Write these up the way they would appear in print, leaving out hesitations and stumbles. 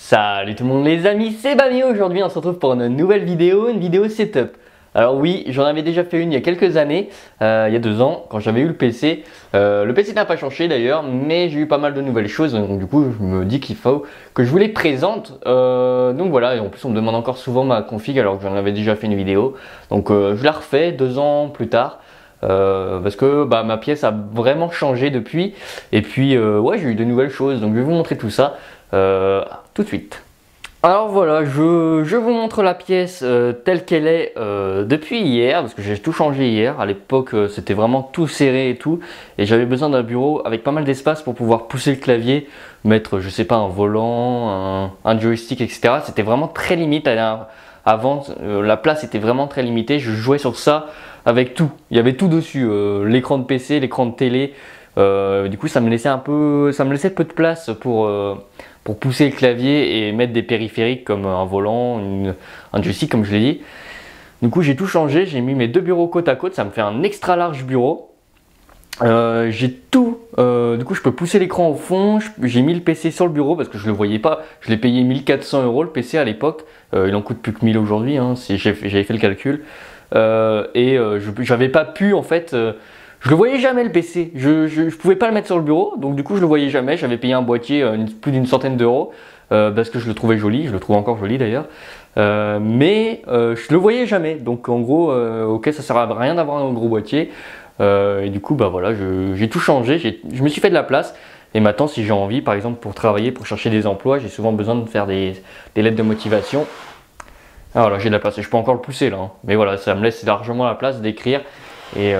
Salut tout le monde les amis, c'est Bami. Aujourd'hui on se retrouve pour une nouvelle vidéo, setup. Alors oui, j'en avais déjà fait une il y a quelques années, il y a 2 ans, quand j'avais eu le PC. Le PC n'a pas changé d'ailleurs, mais j'ai eu pas mal de nouvelles choses, donc du coup je me dis qu'il faut que je vous les présente. Donc voilà, et en plus on me demande encore souvent ma config alors que j'en avais déjà fait une vidéo. Donc je la refais 2 ans plus tard. Parce que ma pièce a vraiment changé depuis. Et puis ouais, j'ai eu de nouvelles choses, donc je vais vous montrer tout ça tout de suite. Alors voilà, je vous montre la pièce telle qu'elle est depuis hier, parce que j'ai tout changé hier. À l'époque c'était vraiment tout serré et tout, et j'avais besoin d'un bureau avec pas mal d'espace pour pouvoir pousser le clavier, mettre je sais pas un volant, un joystick, etc. C'était vraiment très limite. Avant la place était vraiment très limitée, je jouais sur ça avec tout, il y avait tout dessus, l'écran de PC, l'écran de télé. Du coup ça me laissait peu de place pour pousser le clavier et mettre des périphériques comme un volant, un joystick comme je l'ai dit. Du coup j'ai tout changé, j'ai mis mes 2 bureaux côte à côte, ça me fait un extra large bureau. J'ai tout, du coup je peux pousser l'écran au fond, j'ai mis le PC sur le bureau parce que je le voyais pas, je l'ai payé 1400 € le PC à l'époque, il en coûte plus que 1000 aujourd'hui, hein, j'avais fait le calcul. J'avais pas pu en fait, je le voyais jamais le PC, je pouvais pas le mettre sur le bureau, donc du coup je le voyais jamais. J'avais payé un boîtier plus d'une centaine d'euros parce que je le trouvais joli, je le trouve encore joli d'ailleurs, mais je le voyais jamais, donc en gros ok, ça sert à rien d'avoir un gros boîtier. Et du coup voilà, j'ai tout changé, je me suis fait de la place. Et maintenant si j'ai envie par exemple pour travailler, pour chercher des emplois, j'ai souvent besoin de faire des lettres de motivation. Alors là j'ai de la place et je peux encore le pousser là, hein. Mais voilà, ça me laisse largement la place d'écrire et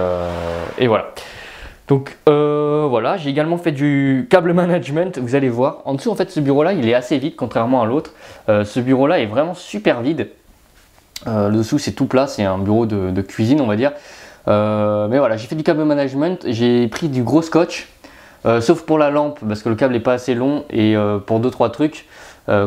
voilà. Donc voilà, j'ai également fait du câble management, vous allez voir. En dessous en fait ce bureau là il est assez vide contrairement à l'autre. Ce bureau là est vraiment super vide. Le dessous c'est tout plat, c'est un bureau de cuisine on va dire. Mais voilà, j'ai fait du câble management, j'ai pris du gros scotch. Sauf pour la lampe parce que le câble n'est pas assez long et pour 2-3 trucs.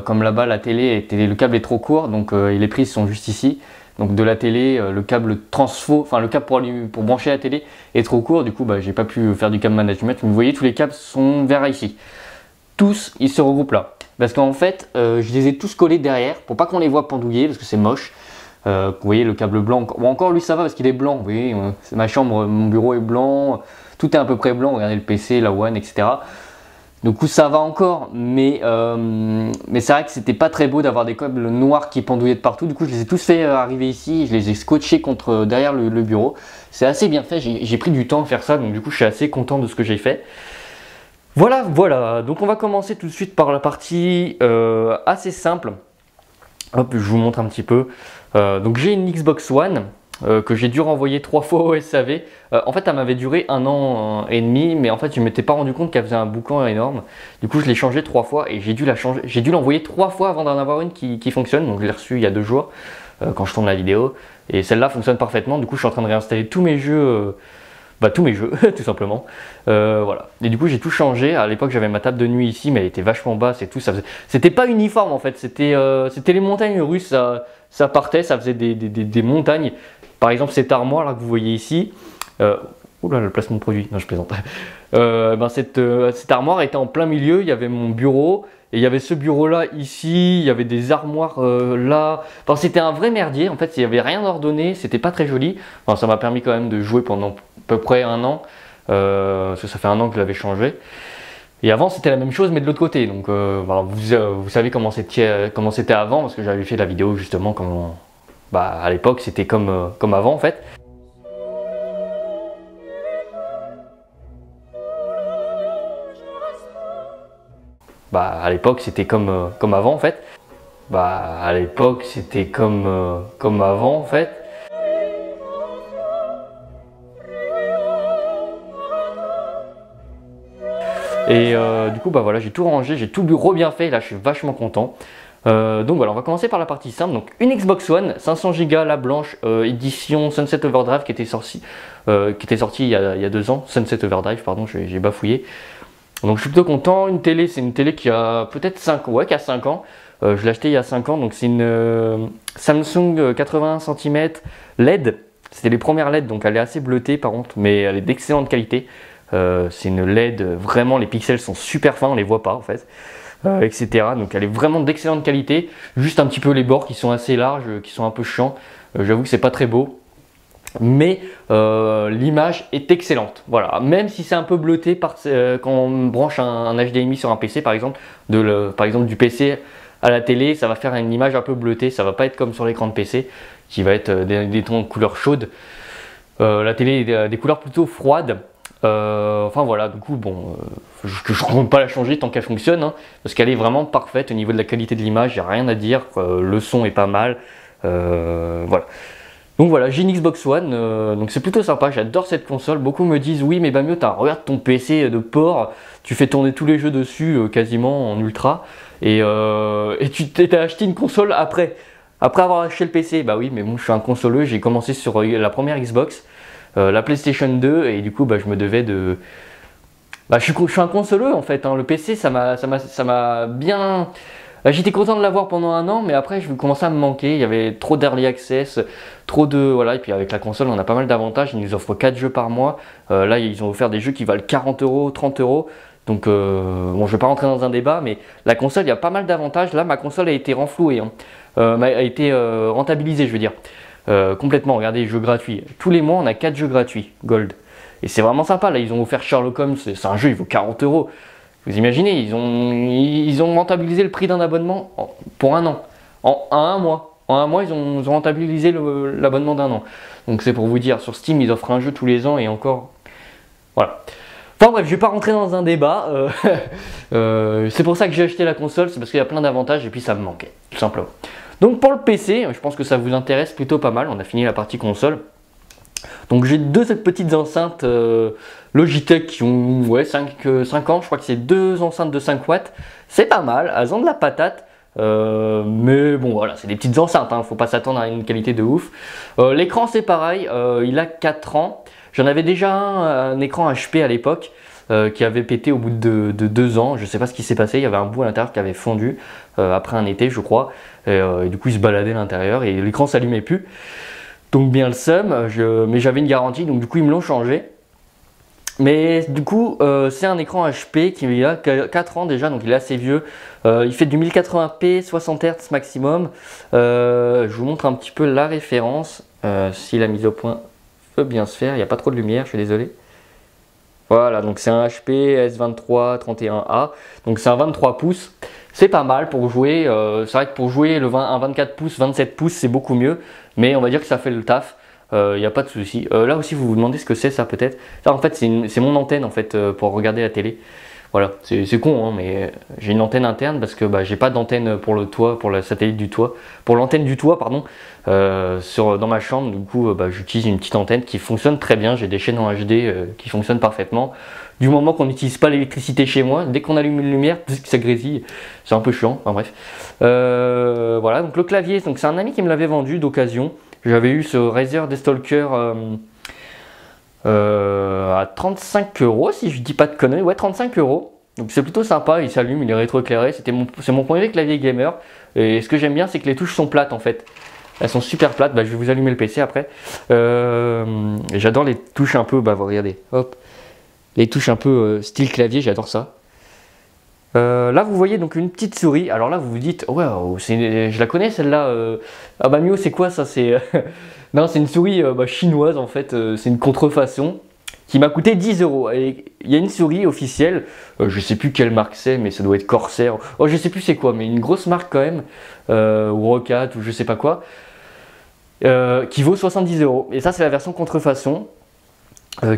Comme là-bas la télé, le câble est trop court, donc les prises sont juste ici. Donc de la télé, le câble transfo, enfin le câble pour brancher la télé est trop court, du coup j'ai pas pu faire du câble management. Vous voyez, tous les câbles sont vers ici. Tous, ils se regroupent là. Parce qu'en fait, je les ai tous collés derrière pour pas qu'on les voit pendouiller parce que c'est moche. Vous voyez le câble blanc, bon, encore lui ça va parce qu'il est blanc, vous voyez, c'est ma chambre, mon bureau est blanc, tout est à peu près blanc, regardez le PC, la One, etc. Du coup ça va encore, mais c'est vrai que c'était pas très beau d'avoir des câbles noirs qui pendouillaient de partout. Du coup je les ai tous fait arriver ici, je les ai scotchés derrière le bureau. C'est assez bien fait, j'ai pris du temps à faire ça, donc du coup je suis assez content de ce que j'ai fait. Voilà, donc on va commencer tout de suite par la partie assez simple. Hop, je vous montre un petit peu. Donc j'ai une Xbox One que j'ai dû renvoyer 3 fois au SAV. En fait, elle m'avait duré 1 an et demi, mais en fait, je ne m'étais pas rendu compte qu'elle faisait un boucan énorme. Du coup, je l'ai changé 3 fois et j'ai dû l'envoyer 3 fois avant d'en avoir une qui fonctionne. Donc, je l'ai reçue il y a 2 jours quand je tourne la vidéo. Et celle-là fonctionne parfaitement. Du coup, je suis en train de réinstaller tous mes jeux. Tous mes jeux, tout simplement. Voilà. Et du coup, j'ai tout changé. À l'époque, j'avais ma table de nuit ici, mais elle était vachement basse et tout. C'était pas uniforme en fait. C'était les montagnes russes. Ça partait, ça faisait des montagnes. Par exemple, cette armoire là que vous voyez ici. Oula, le placement de produit. Non, je plaisante. Cette armoire était en plein milieu. Il y avait mon bureau. Et il y avait ce bureau là ici, il y avait des armoires là. Enfin, c'était un vrai merdier. En fait, il n'y avait rien ordonné, c'était pas très joli. Enfin, ça m'a permis quand même de jouer pendant à peu près 1 an. Parce que ça fait 1 an que je l'avais changé. Et avant, c'était la même chose, mais de l'autre côté. Donc, voilà, vous savez comment c'était avant, parce que j'avais fait la vidéo justement à l'époque, c'était comme avant en fait. À l'époque c'était comme avant en fait. À l'époque c'était comme avant en fait. Et du coup voilà, j'ai tout rangé, j'ai tout bien fait, là je suis vachement content. Donc voilà, on va commencer par la partie simple. Donc une Xbox One, 500 Go, la blanche, édition Sunset Overdrive qui était sortie il y a 2 ans. Sunset Overdrive, pardon, j'ai bafouillé. Donc je suis plutôt content. Une télé, c'est une télé qui a peut-être 5 ans. Je l'ai acheté il y a 5 ans, donc c'est une Samsung 81 cm LED. C'était les premières LED, donc elle est assez bleutée par contre, mais elle est d'excellente qualité. C'est une LED, vraiment les pixels sont super fins, on les voit pas en fait. etc. Donc elle est vraiment d'excellente qualité, juste un petit peu les bords qui sont assez larges, qui sont un peu chiants. J'avoue que c'est pas très beau. Mais l'image est excellente, voilà. Même si c'est un peu bleuté quand on branche un HDMI sur un PC par exemple, par exemple du PC à la télé, ça va faire une image un peu bleutée, ça va pas être comme sur l'écran de PC qui va être des tons de couleurs chaudes. La télé est des couleurs plutôt froides. Enfin voilà, du coup bon, je ne compte pas la changer tant qu'elle fonctionne, hein, parce qu'elle est vraiment parfaite au niveau de la qualité de l'image, il n'y a rien à dire, le son est pas mal, voilà. Donc voilà, j'ai une Xbox One, donc c'est plutôt sympa, j'adore cette console. Beaucoup me disent oui mais Bamio, regarde ton PC de port, tu fais tourner tous les jeux dessus quasiment en ultra, et tu t'es acheté une console après avoir acheté le PC. Bah oui, mais bon, je suis un consoleux, j'ai commencé sur la première Xbox, la PlayStation 2, et du coup bah, je me devais de... Bah, je suis un consoleux en fait, hein. Le PC ça m'a bien... J'étais content de l'avoir pendant un an, mais après je commençais à me manquer. Il y avait trop d'early access, trop de... Voilà, et puis avec la console on a pas mal d'avantages. Ils nous offrent 4 jeux par mois. Là ils ont offert des jeux qui valent 40 €, 30 €. Donc bon, je vais pas rentrer dans un débat, mais la console, il y a pas mal d'avantages. Là ma console a été renflouée, hein. A été rentabilisée, je veux dire. Complètement, regardez, jeux gratuits. Tous les mois on a 4 jeux gratuits, Gold. Et c'est vraiment sympa. Là ils ont offert Sherlock Holmes, c'est un jeu, il vaut 40 €. Vous imaginez, ils ont rentabilisé le prix d'un abonnement pour un an, en un mois. En un mois, ils ont rentabilisé l'abonnement d'un an. Donc c'est pour vous dire, sur Steam, ils offrent un jeu tous les ans et encore... Voilà. Enfin bref, je vais pas rentrer dans un débat. C'est pour ça que j'ai acheté la console, c'est parce qu'il y a plein d'avantages et puis ça me manquait, tout simplement. Donc pour le PC, je pense que ça vous intéresse plutôt pas mal. On a fini la partie console. Donc j'ai deux petites enceintes Logitech qui ont 5 ans, je crois que c'est deux enceintes de 5 watts, c'est pas mal, elles ont de la patate, mais bon voilà, c'est des petites enceintes, hein, faut pas s'attendre à une qualité de ouf. L'écran c'est pareil, il a 4 ans, j'en avais déjà un écran HP à l'époque qui avait pété au bout de 2 ans, je sais pas ce qui s'est passé, il y avait un bout à l'intérieur qui avait fondu après un été je crois, et du coup il se baladait à l'intérieur et l'écran s'allumait plus. Donc bien le seum, mais j'avais une garantie, donc du coup ils me l'ont changé. Mais du coup c'est un écran HP qui a 4 ans déjà, donc il est assez vieux. Il fait du 1080p, 60 Hz maximum. Je vous montre un petit peu la référence, si la mise au point peut bien se faire. Il n'y a pas trop de lumière, je suis désolé. Voilà, donc c'est un HP S23 31A, donc c'est un 23 pouces. C'est pas mal pour jouer, c'est vrai que pour jouer un 24 pouces, 27 pouces c'est beaucoup mieux, mais on va dire que ça fait le taf, il n'y a pas de souci. Là aussi vous vous demandez ce que c'est ça peut-être. Ça en fait c'est mon antenne en fait pour regarder la télé. Voilà, c'est con hein, mais j'ai une antenne interne parce que bah, j'ai pas d'antenne pour le toit, pour la satellite du toit, pour l'antenne du toit pardon, dans ma chambre. Du coup bah, j'utilise une petite antenne qui fonctionne très bien, j'ai des chaînes en HD qui fonctionnent parfaitement. Du moment qu'on n'utilise pas l'électricité chez moi, dès qu'on allume une lumière, ça grésille, c'est un peu chiant, enfin bref. Voilà, donc le clavier, c'est un ami qui me l'avait vendu d'occasion. J'avais eu ce Razer Deathstalker à 35 € si je dis pas de conneries, ouais 35 €. Donc c'est plutôt sympa, il s'allume, il est rétroéclairé, c'est mon premier clavier gamer. Et ce que j'aime bien c'est que les touches sont plates en fait. Elles sont super plates, bah, je vais vous allumer le PC après. J'adore les touches un peu, bah regardez, hop. Les touches un peu style clavier, j'adore ça. Là vous voyez donc une petite souris. Alors là vous vous dites waouh, je la connais celle-là. Ah bah Mio c'est quoi ça? C'est non, c'est une souris chinoise en fait. C'est une contrefaçon qui m'a coûté 10 €. Et il y a une souris officielle. Je sais plus quelle marque c'est, mais ça doit être Corsair. Oh je sais plus c'est quoi, mais une grosse marque quand même, ou Rocat ou je sais pas quoi, qui vaut 70 €. Et ça c'est la version contrefaçon.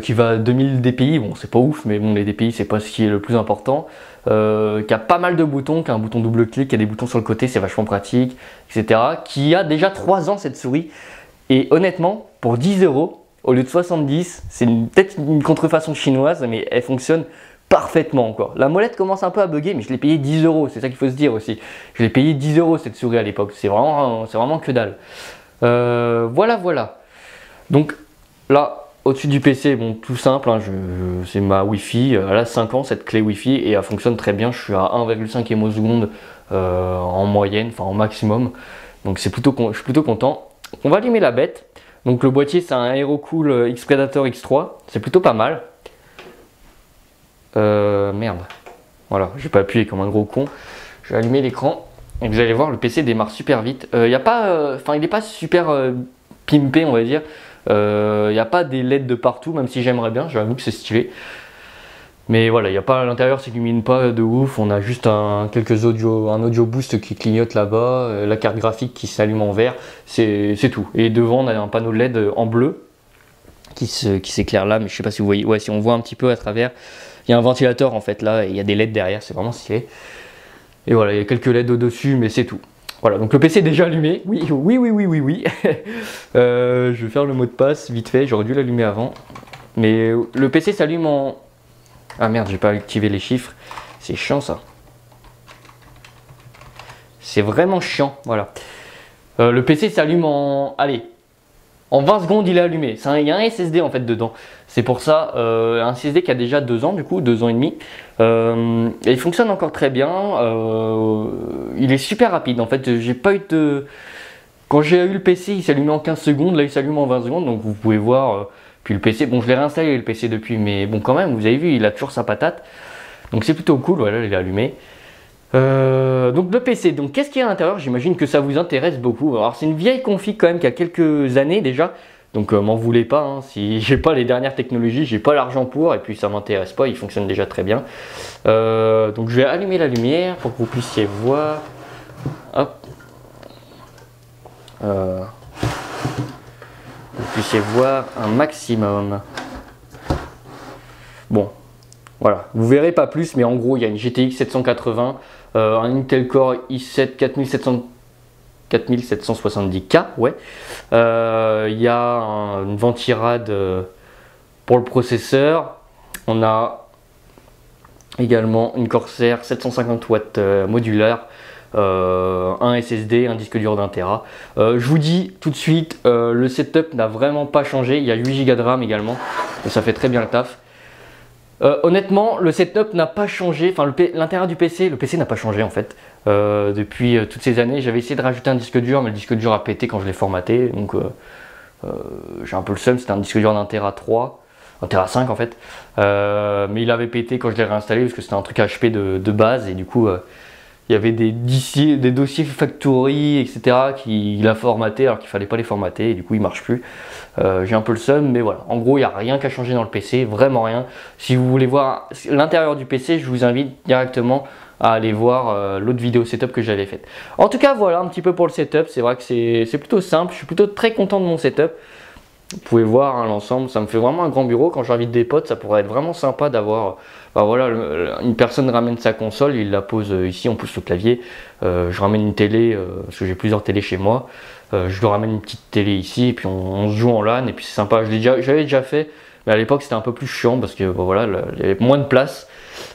Qui va à 2000 dpi, bon c'est pas ouf mais bon les dpi c'est pas ce qui est le plus important, qui a pas mal de boutons, qui a un bouton double clic, qui a des boutons sur le côté, c'est vachement pratique, etc. Qui a déjà 3 ans cette souris, et honnêtement pour 10 € au lieu de 70, c'est peut-être une contrefaçon chinoise mais elle fonctionne parfaitement encore. La molette commence un peu à bugger mais je l'ai payé 10 €, c'est ça qu'il faut se dire aussi. Je l'ai payé 10 € cette souris à l'époque, c'est vraiment que dalle. Voilà. Donc là, au-dessus du PC, bon, tout simple, hein, c'est ma Wi-Fi, elle a 5 ans cette clé Wi-Fi et elle fonctionne très bien, je suis à 1,5 ms en moyenne, enfin en maximum, donc je suis plutôt content. On va allumer la bête, donc le boîtier c'est un Aerocool X Predator X3, c'est plutôt pas mal. Merde, Voilà, j'ai pas appuyé comme un gros con. Je vais allumer l'écran et vous allez voir, le PC démarre super vite. Il n'est pas super pimpé, on va dire. Il n'y a pas des LED de partout, même si j'aimerais bien, j'avoue que c'est stylé. Mais voilà, il y a pas à l'intérieur, ça illumine pas de ouf. On a juste un audio boost qui clignote là-bas, la carte graphique qui s'allume en vert, c'est tout. Et devant, on a un panneau LED en bleu qui s'éclaire là, mais je sais pas si vous voyez. Ouais, si on voit un petit peu à travers, il y a un ventilateur en fait là, et il y a des LED derrière, c'est vraiment stylé. Et voilà, il y a quelques LED au-dessus, mais c'est tout. Voilà, donc le PC est déjà allumé. Oui. Je vais faire le mot de passe vite fait, j'aurais dû l'allumer avant. Mais le PC s'allume en... Ah merde, j'ai pas activé les chiffres. C'est chiant ça. C'est vraiment chiant, voilà. Le PC s'allume en... Allez, en 20 secondes il est allumé. Il y a un SSD en fait dedans. C'est pour ça, un SSD qui a déjà 2 ans du coup, 2 ans et demi. Et il fonctionne encore très bien. Il est super rapide en fait. J'ai pas eu de... Quand j'ai eu le PC, il s'allumait en 15 secondes. Là il s'allume en 20 secondes. Donc vous pouvez voir... Puis le PC, bon je l'ai réinstallé le PC depuis, mais bon quand même, vous avez vu, il a toujours sa patate. Donc c'est plutôt cool, voilà, il est allumé. Donc le PC, donc qu'est-ce qu'il y a à l'intérieur? J'imagine que ça vous intéresse beaucoup. Alors c'est une vieille config quand même qui a quelques années déjà. Donc m'en voulez pas, hein. Si j'ai pas les dernières technologies, j'ai pas l'argent pour, et puis ça m'intéresse pas, il fonctionne déjà très bien. Donc je vais allumer la lumière pour que vous puissiez voir. Hop. Vous puissiez voir un maximum. Bon, voilà, vous verrez pas plus, mais en gros, il y a une GTX 780, un Intel Core i7 4770K, ouais. Il y a une ventirad pour le processeur. On a également une Corsair 750 watts modulaire. Un SSD, un disque dur d'1 Tera. Je vous dis tout de suite, le setup n'a vraiment pas changé. Il y a 8 Go de RAM également, et ça fait très bien le taf. Honnêtement, le setup n'a pas changé. Enfin, l'intérieur du PC, le PC n'a pas changé en fait. Depuis toutes ces années, j'avais essayé de rajouter un disque dur, mais le disque dur a pété quand je l'ai formaté. Donc, j'ai un peu le seum. C'était un disque dur d'1 Tera 3. 1 Tera 5 en fait. Mais il avait pété quand je l'ai réinstallé parce que c'était un truc HP de base, et du coup. Il y avait des dossiers factory, etc. qu'il a formaté alors qu'il fallait pas les formater, et du coup il marche plus. J'ai un peu le seum, mais voilà. En gros, il n'y a rien qu'à changer dans le PC, vraiment rien. Si vous voulez voir l'intérieur du PC, je vous invite directement à aller voir l'autre vidéo setup que j'avais faite. En tout cas, voilà un petit peu pour le setup. C'est vrai que c'est plutôt simple. Je suis plutôt très content de mon setup. Vous pouvez voir hein, l'ensemble, ça me fait vraiment un grand bureau. Quand j'invite des potes, ça pourrait être vraiment sympa d'avoir, voilà, une personne ramène sa console, il la pose ici, on pousse le clavier. Je ramène une télé, parce que j'ai plusieurs télés chez moi. Je leur ramène une petite télé ici, et puis on se joue en LAN, et puis c'est sympa. J'avais déjà fait, mais à l'époque c'était un peu plus chiant, parce que voilà, il y avait moins de place.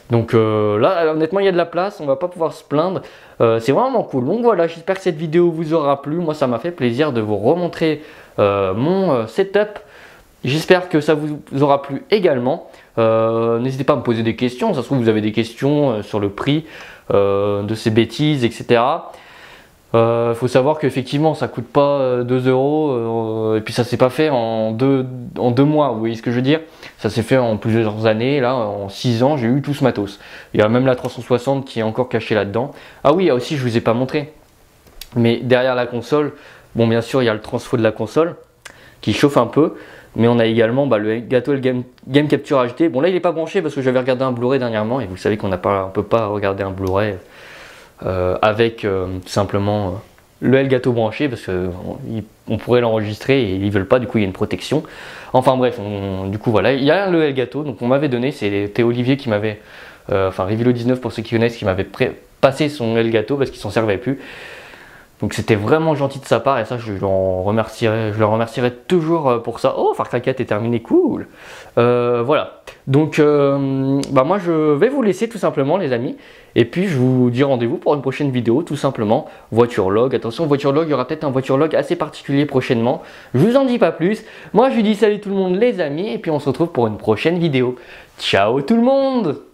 Donc là, honnêtement, il y a de la place, on va pas pouvoir se plaindre. C'est vraiment cool. Donc voilà, j'espère que cette vidéo vous aura plu. Moi, ça m'a fait plaisir de vous remontrer mon setup. J'espère que ça vous aura plu également. N'hésitez pas à me poser des questions. Ça se trouve, vous avez des questions sur le prix de ces bêtises, etc. Faut savoir qu'effectivement ça coûte pas 2 € et puis ça s'est pas fait en deux mois, vous voyez ce que je veux dire. Ça s'est fait en plusieurs années, là en 6 ans j'ai eu tout ce matos. Il y a même la 360 qui est encore cachée là-dedans. Ah oui, aussi je vous ai pas montré, mais derrière la console, bon bien sûr il y a le transfo de la console qui chauffe un peu, mais on a également le gâteau le Game Capture HD. Bon là il est pas branché parce que j'avais regardé un Blu-ray dernièrement, et vous savez qu'on peut pas regarder un Blu-ray avec simplement le Elgato branché, parce qu'on pourrait l'enregistrer et ils veulent pas, du coup il y a une protection. Enfin bref, du coup voilà, il y a le Elgato, donc on m'avait donné, c'était Olivier qui m'avait, enfin Rivilo19 pour ceux qui connaissent, qui m'avait passé son Elgato parce qu'il s'en servait plus. Donc c'était vraiment gentil de sa part, et ça je le remercierai toujours pour ça. Oh, Far Cry 4 est terminé, cool. Voilà, donc moi je vais vous laisser tout simplement les amis, et puis je vous dis rendez-vous pour une prochaine vidéo tout simplement. Voiture log, attention voiture log, il y aura peut-être un voiture log assez particulier prochainement. Je vous en dis pas plus, moi je vous dis salut tout le monde les amis, et puis on se retrouve pour une prochaine vidéo. Ciao tout le monde.